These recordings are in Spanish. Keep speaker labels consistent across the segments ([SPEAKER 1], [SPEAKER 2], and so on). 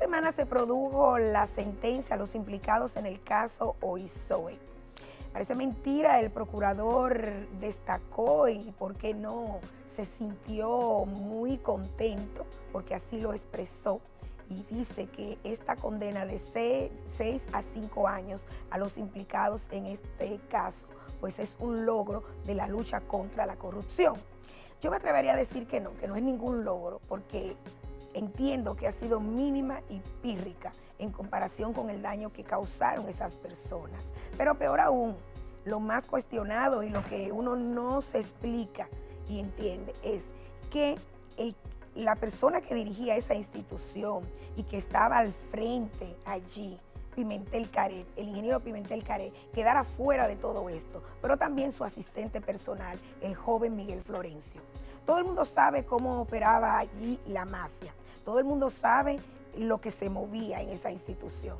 [SPEAKER 1] semana se produjo la sentencia a los implicados en el caso OISOE. Parece mentira, el procurador destacó y, ¿por qué no?, se sintió muy contento porque así lo expresó y dice que esta condena de 6 a 5 años a los implicados en este caso, pues es un logro de la lucha contra la corrupción. Yo me atrevería a decir que no es ningún logro, porque entiendo que ha sido mínima y pírrica en comparación con el daño que causaron esas personas. Pero peor aún, lo más cuestionado y lo que uno no se explica y entiende es que la persona que dirigía esa institución y que estaba al frente allí, Pimentel Caret, el ingeniero Pimentel Caret, quedara fuera de todo esto, pero también su asistente personal, el joven Miguel Florencio. Todo el mundo sabe cómo operaba allí la mafia, todo el mundo sabe lo que se movía en esa institución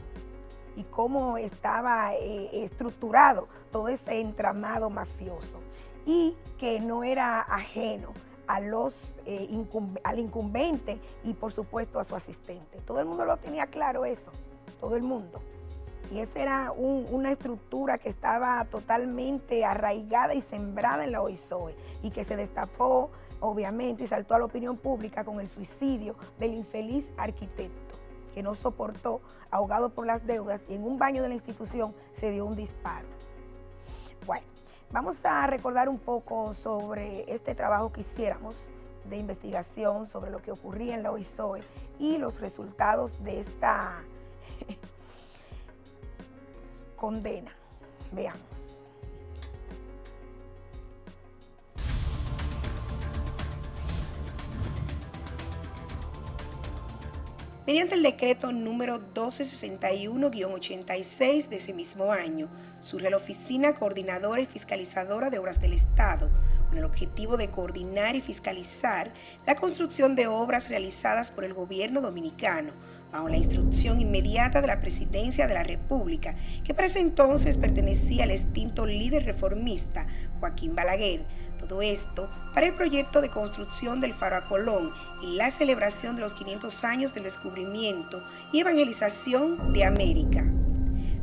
[SPEAKER 1] y cómo estaba estructurado todo ese entramado mafioso, y que no era ajeno a al incumbente y por supuesto a su asistente. Todo el mundo lo tenía claro eso, todo el mundo. Y esa era una estructura que estaba totalmente arraigada y sembrada en la OISOE y que se destapó obviamente y saltó a la opinión pública con el suicidio del infeliz arquitecto, que no soportó, ahogado por las deudas, y en un baño de la institución se dio un disparo. Bueno, vamos a recordar un poco sobre este trabajo que hiciéramos de investigación sobre lo que ocurría en la OISOE y los resultados de esta condena. Veamos. Mediante el decreto número 1261-86 de ese mismo año, surge la Oficina Coordinadora y Fiscalizadora de Obras del Estado, con el objetivo de coordinar y fiscalizar la construcción de obras realizadas por el gobierno dominicano, bajo la instrucción inmediata de la Presidencia de la República, que para ese entonces pertenecía al extinto líder reformista Joaquín Balaguer. Todo esto para el proyecto de construcción del Faro a Colón y la celebración de los 500 años del descubrimiento y evangelización de América.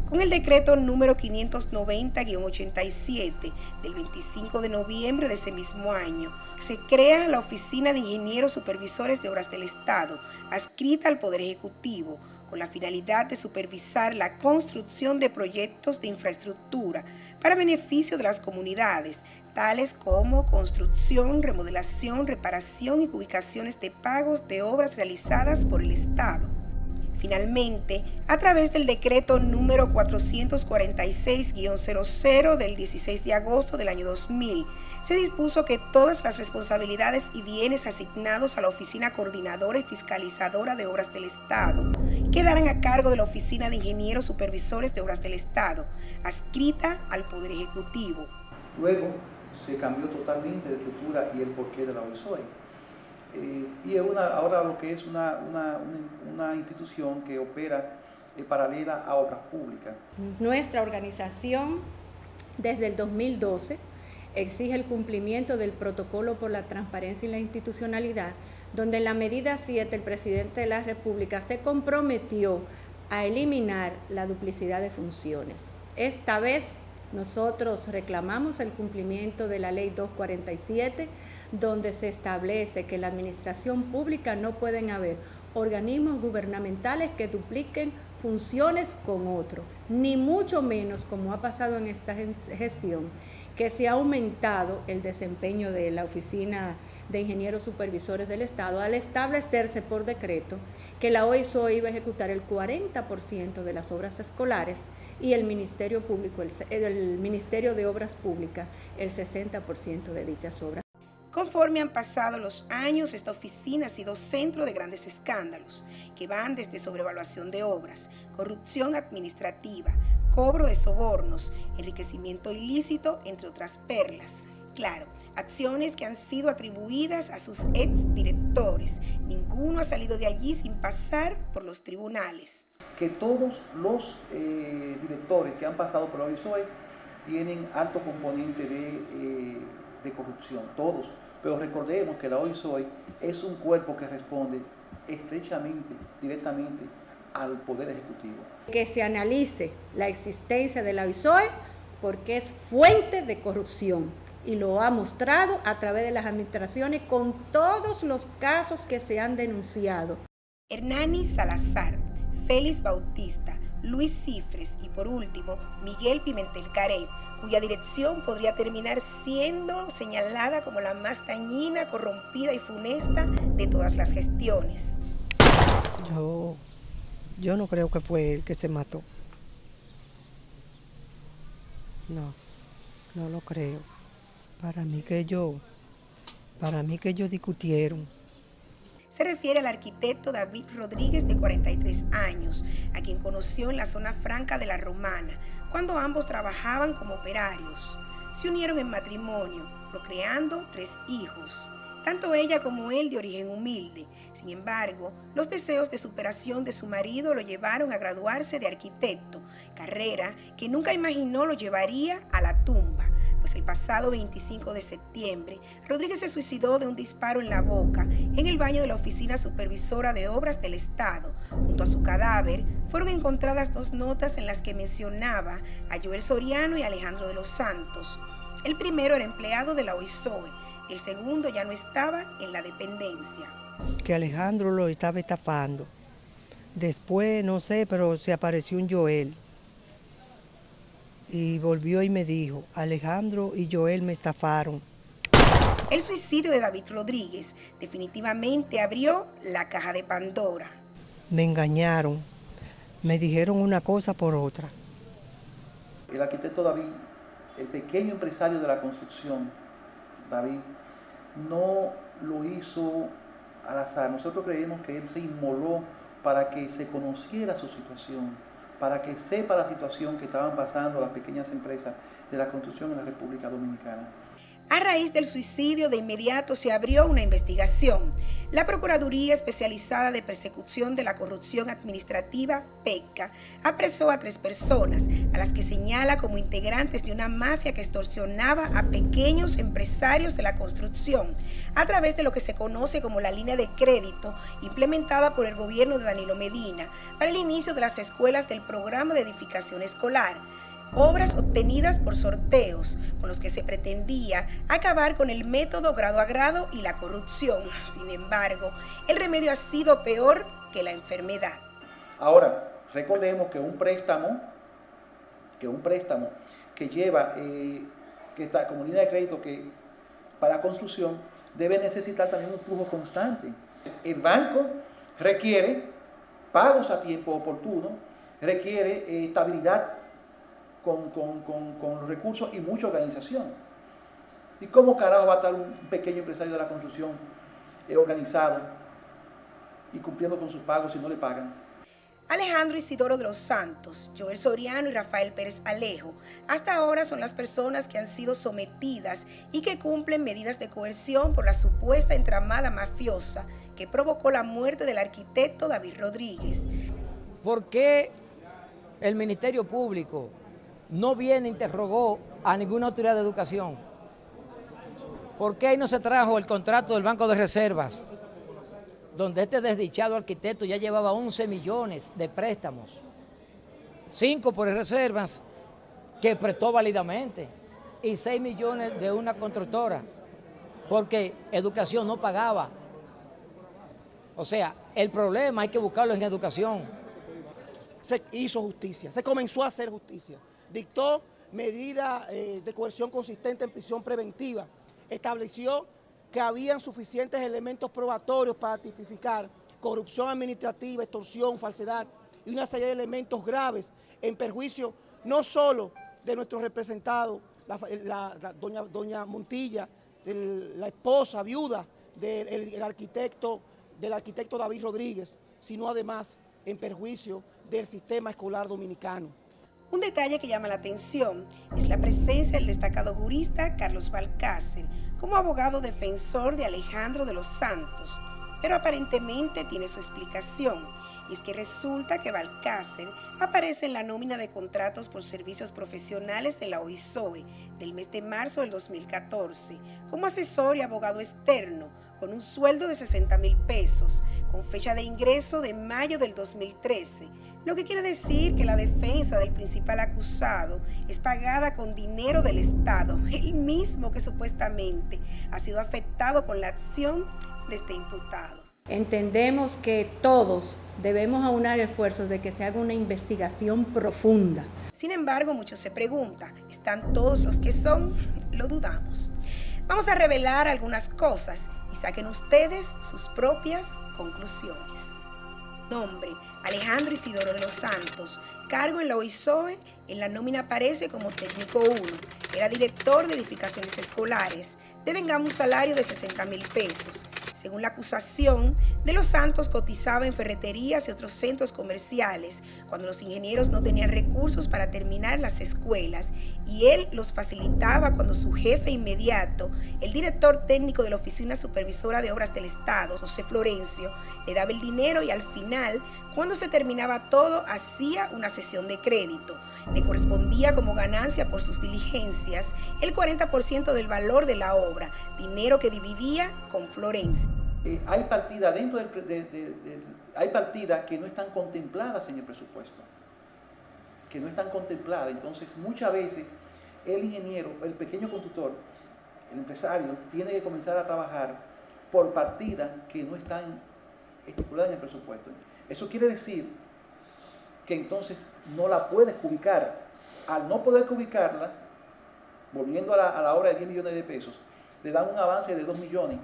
[SPEAKER 1] Con el decreto número 590-87 del 25 de noviembre de ese mismo año, se crea la Oficina de Ingenieros Supervisores de Obras del Estado, adscrita al Poder Ejecutivo, con la finalidad de supervisar la construcción de proyectos de infraestructura para beneficio de las comunidades, tales como construcción, remodelación, reparación y ubicaciones de pagos de obras realizadas por el Estado. Finalmente, a través del decreto número 446-00 del 16 de agosto del año 2000, se dispuso que todas las responsabilidades y bienes asignados a la Oficina Coordinadora y Fiscalizadora de Obras del Estado quedaran a cargo de la Oficina de Ingenieros Supervisores de Obras del Estado, adscrita al Poder Ejecutivo.
[SPEAKER 2] Luego se cambió totalmente la estructura y el porqué de la OISOE. Y ahora lo que es una institución que opera paralela a obras públicas.
[SPEAKER 3] Nuestra organización, desde el 2012, exige el cumplimiento del Protocolo por la Transparencia y la Institucionalidad, donde en la medida 7 el presidente de la República se comprometió a eliminar la duplicidad de funciones. Esta vez nosotros reclamamos el cumplimiento de la Ley 247, donde se establece que en la administración pública no pueden haber organismos gubernamentales que dupliquen funciones con otro, ni mucho menos, como ha pasado en esta gestión, que se ha aumentado el desempeño de la Oficina de Ingenieros Supervisores del Estado al establecerse por decreto que la OISOE iba a ejecutar el 40% de las obras escolares y el Ministerio Público, el Ministerio de Obras Públicas, el 60% de dichas obras.
[SPEAKER 1] Conforme han pasado los años, esta oficina ha sido centro de grandes escándalos que van desde sobrevaluación de obras, corrupción administrativa, cobro de sobornos, enriquecimiento ilícito, entre otras perlas. Claro, acciones que han sido atribuidas a sus exdirectores. Ninguno ha salido de allí sin pasar por los tribunales.
[SPEAKER 2] Que todos los directores que han pasado por la OISOE tienen alto componente de corrupción, todos. Pero recordemos que la OISOE es un cuerpo que responde estrechamente, directamente al Poder Ejecutivo.
[SPEAKER 3] Que se analice la existencia de la OISOE porque es fuente de corrupción y lo ha mostrado a través de las administraciones con todos los casos que se han denunciado.
[SPEAKER 1] Hernani Salazar, Félix Bautista, Luis Cifres y por último Miguel Pimentel Caret, cuya dirección podría terminar siendo señalada como la más dañina, corrompida y funesta de todas las gestiones.
[SPEAKER 4] Yo no creo que fue él que se mató. No lo creo. Para mí que ellos discutieron.
[SPEAKER 1] Se refiere al arquitecto David Rodríguez, de 43 años, a quien conoció en la zona franca de La Romana, cuando ambos trabajaban como operarios. Se unieron en matrimonio, procreando 3 hijos, tanto ella como él de origen humilde. Sin embargo, los deseos de superación de su marido lo llevaron a graduarse de arquitecto, carrera que nunca imaginó lo llevaría a la tumba. Pues el pasado 25 de septiembre, Rodríguez se suicidó de un disparo en la boca en el baño de la Oficina Supervisora de Obras del Estado. Junto a su cadáver fueron encontradas 2 notas en las que mencionaba a Joel Soriano y Alejandro de los Santos. El primero era empleado de la OISOE, el segundo ya no estaba en la dependencia.
[SPEAKER 4] Que Alejandro lo estaba estafando. Después, no sé, pero se apareció un Joel. Y volvió y me dijo, Alejandro y Joel me estafaron.
[SPEAKER 1] El suicidio de David Rodríguez definitivamente abrió la caja de Pandora.
[SPEAKER 4] Me engañaron, me dijeron una cosa por otra.
[SPEAKER 2] El arquitecto David, el pequeño empresario de la construcción, David, no lo hizo al azar. Nosotros creemos que él se inmoló para que se conociera su situación, para que sepa la situación que estaban pasando las pequeñas empresas de la construcción en la República Dominicana.
[SPEAKER 1] A raíz del suicidio, de inmediato se abrió una investigación. La Procuraduría Especializada de Persecución de la Corrupción Administrativa, PECA, apresó a 3 personas, a las que señala como integrantes de una mafia que extorsionaba a pequeños empresarios de la construcción, a través de lo que se conoce como la línea de crédito implementada por el gobierno de Danilo Medina para el inicio de las escuelas del programa de edificación escolar. Obras obtenidas por sorteos, con los que se pretendía acabar con el método grado a grado y la corrupción. Sin embargo, el remedio ha sido peor que la enfermedad.
[SPEAKER 2] Ahora, recordemos que un préstamo que lleva, que está como línea de crédito que para construcción, debe necesitar también un flujo constante. El banco requiere pagos a tiempo oportuno, requiere estabilidad con los recursos y mucha organización. ¿Y cómo carajo va a estar un pequeño empresario de la construcción organizado y cumpliendo con sus pagos si no le pagan?
[SPEAKER 1] Alejandro Isidoro de los Santos, Joel Soriano y Rafael Pérez Alejo, hasta ahora son las personas que han sido sometidas y que cumplen medidas de coerción por la supuesta entramada mafiosa que provocó la muerte del arquitecto David Rodríguez.
[SPEAKER 5] ¿Por qué el Ministerio Público no viene e interrogó a ninguna autoridad de educación? ¿Por qué ahí no se trajo el contrato del Banco de Reservas, donde este desdichado arquitecto ya llevaba 11 millones de préstamos? 5 por Reservas, que prestó válidamente, y 6 millones de una constructora, porque educación no pagaba. O sea, el problema hay que buscarlo en educación.
[SPEAKER 6] Se hizo justicia, se comenzó a hacer justicia. Dictó medidas de coerción consistente en prisión preventiva. Estableció que habían suficientes elementos probatorios para tipificar corrupción administrativa, extorsión, falsedad y una serie de elementos graves en perjuicio no solo de nuestro representado, doña Montilla, la esposa, viuda del arquitecto David Rodríguez, sino además en perjuicio del sistema escolar dominicano.
[SPEAKER 1] Un detalle que llama la atención es la presencia del destacado jurista Carlos Balcácer como abogado defensor de Alejandro de los Santos, pero aparentemente tiene su explicación, y es que resulta que Balcácer aparece en la nómina de contratos por servicios profesionales de la OISOE del mes de marzo del 2014 como asesor y abogado externo, con un sueldo de 60,000 pesos, con fecha de ingreso de mayo del 2013, lo que quiere decir que la defensa del principal acusado es pagada con dinero del Estado, el mismo que supuestamente ha sido afectado con la acción de este imputado.
[SPEAKER 3] Entendemos que todos debemos aunar esfuerzos de que se haga una investigación profunda.
[SPEAKER 1] Sin embargo, muchos se preguntan, ¿están todos los que son? Lo dudamos. Vamos a revelar algunas cosas y saquen ustedes sus propias conclusiones. Nombre: Alejandro Isidoro de los Santos. Cargo en la OISOE. En la nómina aparece como técnico 1. Era director de edificaciones escolares. Devengaba un salario de 60,000 pesos. Según la acusación, De los Santos cotizaba en ferreterías y otros centros comerciales cuando los ingenieros no tenían recursos para terminar las escuelas, y él los facilitaba cuando su jefe inmediato, el director técnico de la Oficina Supervisora de Obras del Estado, José Florencio, le daba el dinero, y al final, cuando se terminaba todo, hacía una cesión de crédito. Le correspondía como ganancia por sus diligencias el 40% del valor de la obra, dinero que dividía con Florencio.
[SPEAKER 2] Hay partidas hay partidas que no están contempladas en el presupuesto, entonces muchas veces el ingeniero, el pequeño constructor, el empresario, tiene que comenzar a trabajar por partidas que no están estipuladas en el presupuesto. Eso quiere decir que entonces no la puedes ubicar. Al no poder ubicarla, volviendo a la obra de 10 millones de pesos, le dan un avance de 2 millones.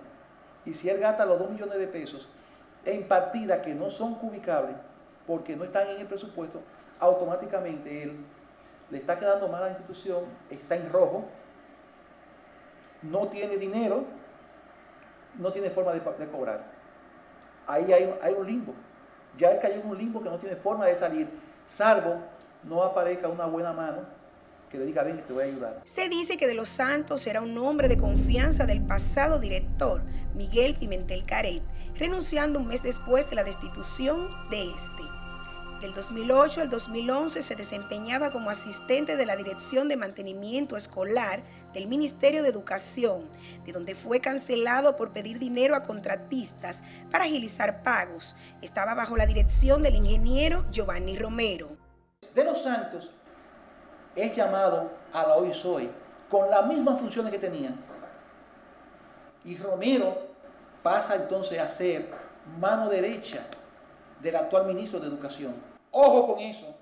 [SPEAKER 2] Y si él gasta los 2 millones de pesos en partidas que no son ubicables porque no están en el presupuesto, automáticamente él le está quedando mal a la institución, está en rojo, no tiene dinero, no tiene forma de cobrar. Ahí hay un limbo. Ya él cayó en un limbo que no tiene forma de salir, salvo no aparezca una buena mano que le diga: ven, que te voy a ayudar.
[SPEAKER 1] Se dice que De los Santos era un hombre de confianza del pasado director, Miguel Pimentel Caret, renunciando un mes después de la destitución de este. Del 2008 al 2011 se desempeñaba como asistente de la Dirección de Mantenimiento Escolar del Ministerio de Educación, de donde fue cancelado por pedir dinero a contratistas para agilizar pagos. Estaba bajo la dirección del ingeniero Giovanni Romero.
[SPEAKER 2] De los Santos es llamado a la OISOE con las mismas funciones que tenía. Y Romero pasa entonces a ser mano derecha del actual ministro de Educación. Ojo con eso.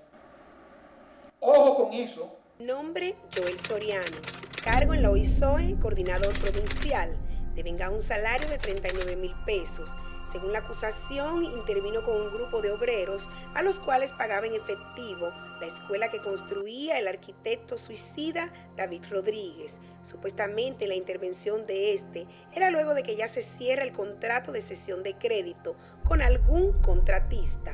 [SPEAKER 2] Ojo con eso.
[SPEAKER 1] Nombre: Joel Soriano. Cargo en la OISOE, coordinador provincial. Devengaba un salario de 39,000 pesos. Según la acusación, intervino con un grupo de obreros a los cuales pagaba en efectivo la escuela que construía el arquitecto suicida David Rodríguez. Supuestamente la intervención de este era luego de que ya se cierra el contrato de cesión de crédito con algún contratista.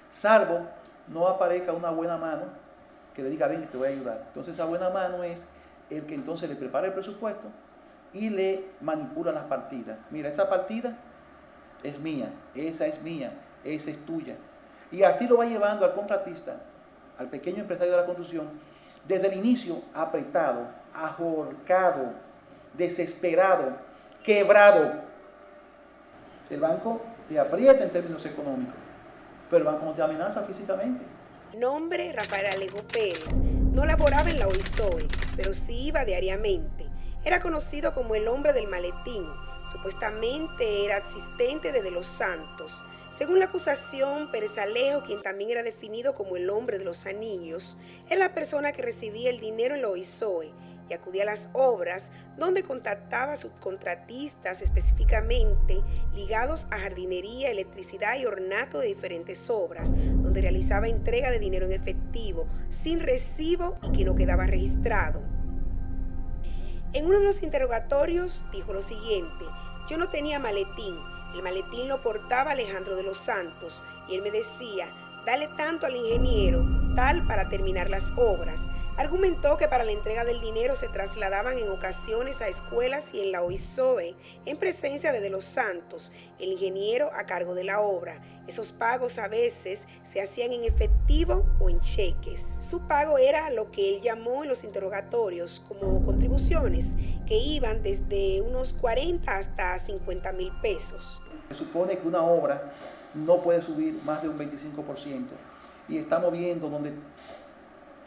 [SPEAKER 2] Salvo no aparezca una buena mano que le diga: ven, que te voy a ayudar. Entonces esa buena mano es el que entonces le prepara el presupuesto y le manipula las partidas. Mira, esa partida es mía, esa es mía, esa es tuya. Y así lo va llevando al contratista, al pequeño empresario de la construcción, desde el inicio apretado, ahorcado, desesperado, quebrado. El banco te aprieta en términos económicos, pero el banco no te amenaza físicamente.
[SPEAKER 1] Nombre: Rafael Alejo Pérez. No laboraba en la OISOE, pero sí iba diariamente. Era conocido como el hombre del maletín. Supuestamente era asistente de los Santos. Según la acusación, Pérez Alejo, quien también era definido como el hombre de los anillos, era la persona que recibía el dinero en la OISOE y acudía a las obras donde contactaba a subcontratistas específicamente ligados a jardinería, electricidad y ornato de diferentes obras, donde realizaba entrega de dinero en efectivo, sin recibo y que no quedaba registrado. En uno de los interrogatorios dijo lo siguiente: yo no tenía maletín, el maletín lo portaba Alejandro de los Santos y él me decía: dale tanto al ingeniero, tal para terminar las obras. Argumentó que para la entrega del dinero se trasladaban en ocasiones a escuelas y en la OISOE, en presencia de los Santos, el ingeniero a cargo de la obra. Esos pagos a veces se hacían en efectivo o en cheques. Su pago era lo que él llamó en los interrogatorios como contribuciones, que iban desde unos 40 hasta 50,000 pesos.
[SPEAKER 2] Se supone que una obra no puede subir más de un 25% y estamos viendo donde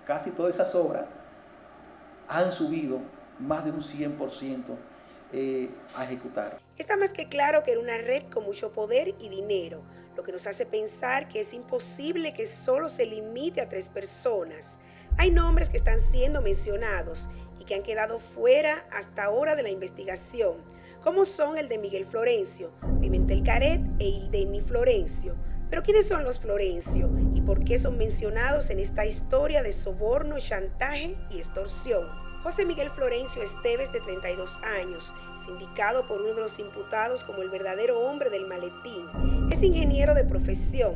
[SPEAKER 2] casi todas esas obras han subido más de un 100% a ejecutar.
[SPEAKER 1] Está más que claro que era una red con mucho poder y dinero, lo que nos hace pensar que es imposible que solo se limite a 3 personas. Hay nombres que están siendo mencionados y que han quedado fuera hasta ahora de la investigación, como son el de Miguel Florencio, Pimentel Caret e Ildenny Florencio. Pero ¿quiénes son los Florencio y por qué son mencionados en esta historia de soborno, chantaje y extorsión? José Miguel Florencio Esteves, de 32 años, sindicado por uno de los imputados como el verdadero hombre del maletín, es ingeniero de profesión.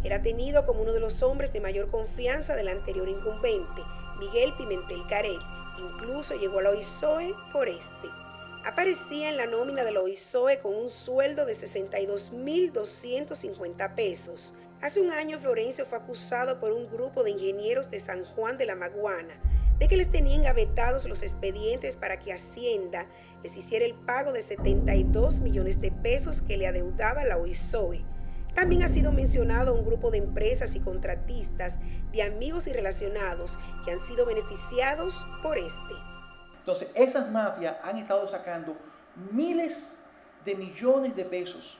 [SPEAKER 1] Era tenido como uno de los hombres de mayor confianza del anterior incumbente, Miguel Pimentel Caret. Incluso llegó a la OISOE por este. Aparecía en la nómina de la OISOE con un sueldo de 62,250 pesos. Hace un año Florencio fue acusado por un grupo de ingenieros de San Juan de la Maguana de que les tenían gavetados los expedientes para que Hacienda les hiciera el pago de 72 millones de pesos que le adeudaba la OISOE. También ha sido mencionado un grupo de empresas y contratistas de amigos y relacionados que han sido beneficiados por este.
[SPEAKER 2] Entonces, esas mafias han estado sacando miles de millones de pesos.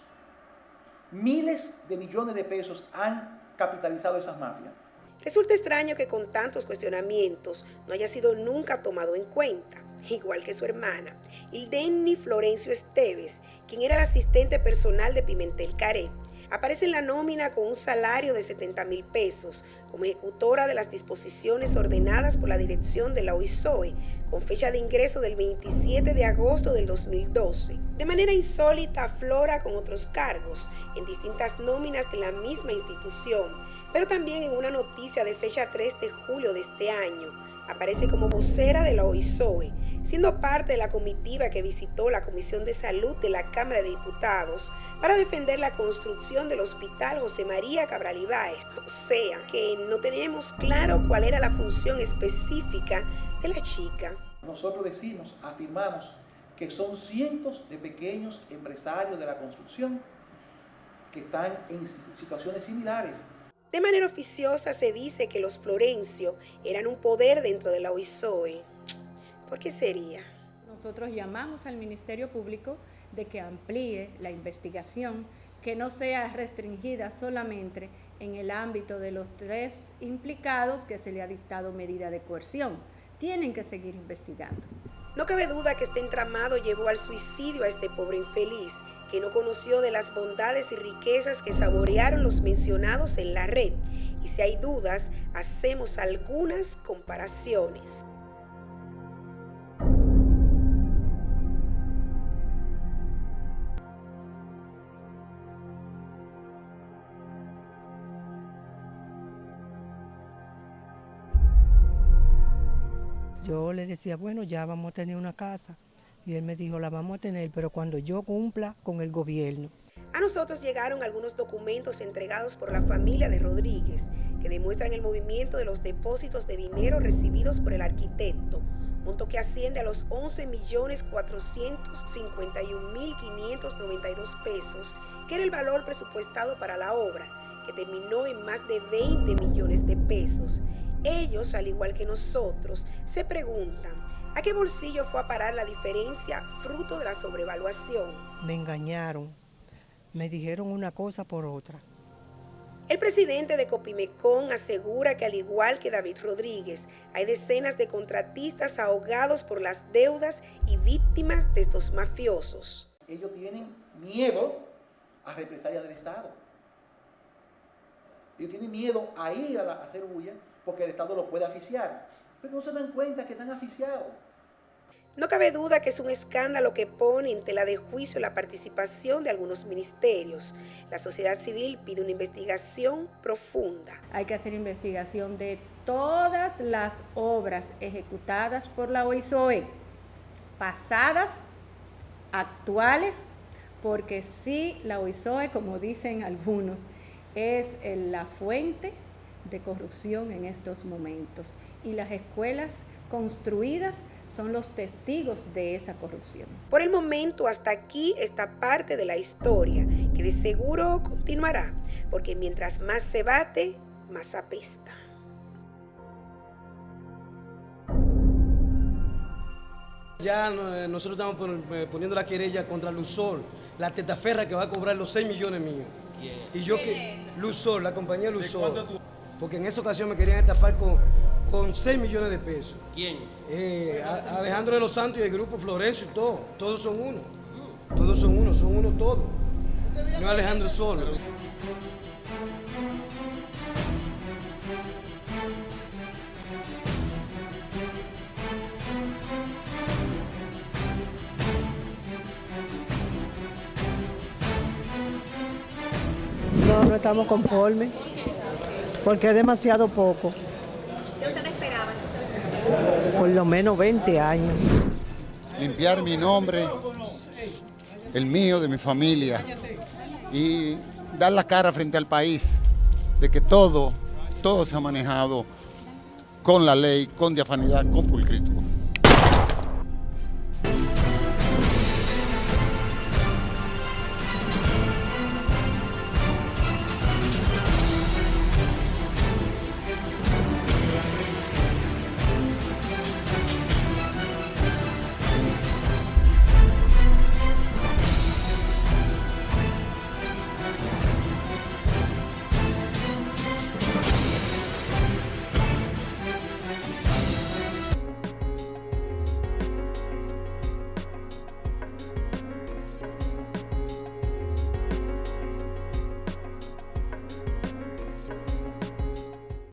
[SPEAKER 2] Miles de millones de pesos han capitalizado esas mafias.
[SPEAKER 1] Resulta extraño que con tantos cuestionamientos no haya sido nunca tomado en cuenta, igual que su hermana, Ildenny Florencio Esteves, quien era el asistente personal de Pimentel Caret. Aparece en la nómina con un salario de 70,000 pesos como ejecutora de las disposiciones ordenadas por la dirección de la OISOE, con fecha de ingreso del 27 de agosto del 2012. De manera insólita aflora con otros cargos en distintas nóminas de la misma institución, pero también en una noticia de fecha 3 de julio de este año. Aparece como vocera de la OISOE, siendo parte de la comitiva que visitó la Comisión de Salud de la Cámara de Diputados para defender la construcción del Hospital José María Cabral Ibáez. O sea, que no tenemos claro cuál era la función específica de la chica.
[SPEAKER 2] Nosotros afirmamos que son cientos de pequeños empresarios de la construcción que están en situaciones similares.
[SPEAKER 1] De manera oficiosa se dice que los Florencio eran un poder dentro de la OISOE. ¿Por qué sería?
[SPEAKER 3] Nosotros llamamos al Ministerio Público de que amplíe la investigación, que no sea restringida solamente en el ámbito de los 3 implicados que se le ha dictado medida de coerción. Tienen que seguir investigando.
[SPEAKER 1] No cabe duda que este entramado llevó al suicidio a este pobre infeliz, que no conoció de las bondades y riquezas que saborearon los mencionados en la red. Y si hay dudas, hacemos algunas comparaciones.
[SPEAKER 4] Yo le decía, bueno, ya vamos a tener una casa. Y él me dijo, la vamos a tener, pero cuando yo cumpla con el gobierno.
[SPEAKER 1] A nosotros llegaron algunos documentos entregados por la familia de Rodríguez que demuestran el movimiento de los depósitos de dinero recibidos por el arquitecto, monto que asciende a los 11,451,592 pesos, que era el valor presupuestado para la obra, que terminó en más de 20 millones de pesos. Ellos, al igual que nosotros, se preguntan, ¿a qué bolsillo fue a parar la diferencia fruto de la sobrevaluación?
[SPEAKER 4] Me engañaron, me dijeron una cosa por otra.
[SPEAKER 1] El presidente de Copimecon asegura que al igual que David Rodríguez, hay decenas de contratistas ahogados por las deudas y víctimas de estos mafiosos.
[SPEAKER 2] Ellos tienen miedo a represalias del Estado. Ellos tienen miedo a ir a hacer bulla porque el Estado los puede asfixiar. Pero no se dan cuenta que están asfixiados.
[SPEAKER 1] No cabe duda que es un escándalo que pone en tela de juicio la participación de algunos ministerios. La sociedad civil pide una investigación profunda.
[SPEAKER 3] Hay que hacer investigación de todas las obras ejecutadas por la OISOE, pasadas, actuales, porque sí, la OISOE, como dicen algunos, es la fuente de corrupción en estos momentos, y las escuelas construidas son los testigos de esa corrupción.
[SPEAKER 1] Por el momento, hasta aquí esta parte de la historia, que de seguro continuará, porque mientras más se bate, más apesta.
[SPEAKER 7] Ya nosotros estamos poniendo la querella contra Luzol, la testaferra que va a cobrar los 6 millones míos. Y yo que Luzol, la compañía Luzol, porque en esa ocasión me querían estafar con 6 millones de pesos.
[SPEAKER 8] ¿Quién?
[SPEAKER 7] Alejandro de los Santos y el grupo Florencio y todo, todos son uno. Todos son uno todos. No es Alejandro solo.
[SPEAKER 4] No estamos conformes, porque es demasiado poco.
[SPEAKER 1] ¿Qué ustedes esperaban?
[SPEAKER 4] Por lo menos 20 años.
[SPEAKER 9] Limpiar mi nombre, el mío, de mi familia, y dar la cara frente al país de que todo se ha manejado con la ley, con diafanidad, con pulcritud.